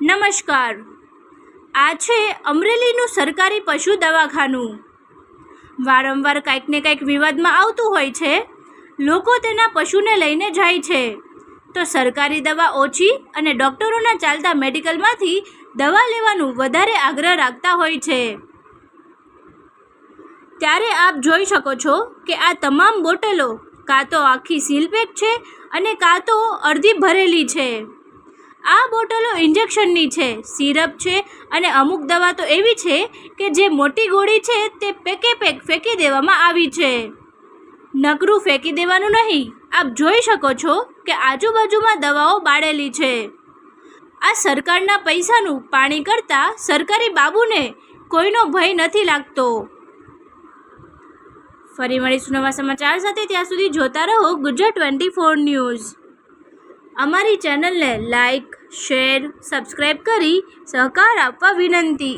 નમસ્કાર, આ છે અમરેલીનું સરકારી પશુ દવાખાનું। વારંવાર કંઈક ને કંઈક વિવાદમાં આવતું હોય છે। લોકો તેના પશુને લઈને જાય છે તો સરકારી દવા ઓછી અને ડૉક્ટરોના ચાલતા મેડિકલમાંથી દવા લેવાનું વધારે આગ્રહ રાખતા હોય છે। ત્યારે આપ જોઈ શકો છો કે આ તમામ બોટલો કાં તો આખી સીલપેક છે અને કાં તો અડધી ભરેલી છે। આ બોટલો ઇન્જેક્શનની છે, સિરપ છે અને અમુક દવા તો એવી છે કે જે મોટી ગોળી છે તે પેકે પેક ફેંકી દેવામાં આવી છે। નકરું ફેંકી દેવાનું નહીં, આપ જોઈ શકો છો કે આજુબાજુમાં દવાઓ બાળેલી છે। આ સરકારના પૈસાનું પાણી કરતાં સરકારી બાબુને કોઈનો ભય નથી લાગતો। ફરી મળીશું નવા સમાચાર સાથે, ત્યાં સુધી જોતા રહો ગુજરાત 24 ન્યૂઝ। અમારી ચેનલને લાઇક, શેર, સબસ્ક્રાઈબ કરી સહકાર આપવા વિનંતી।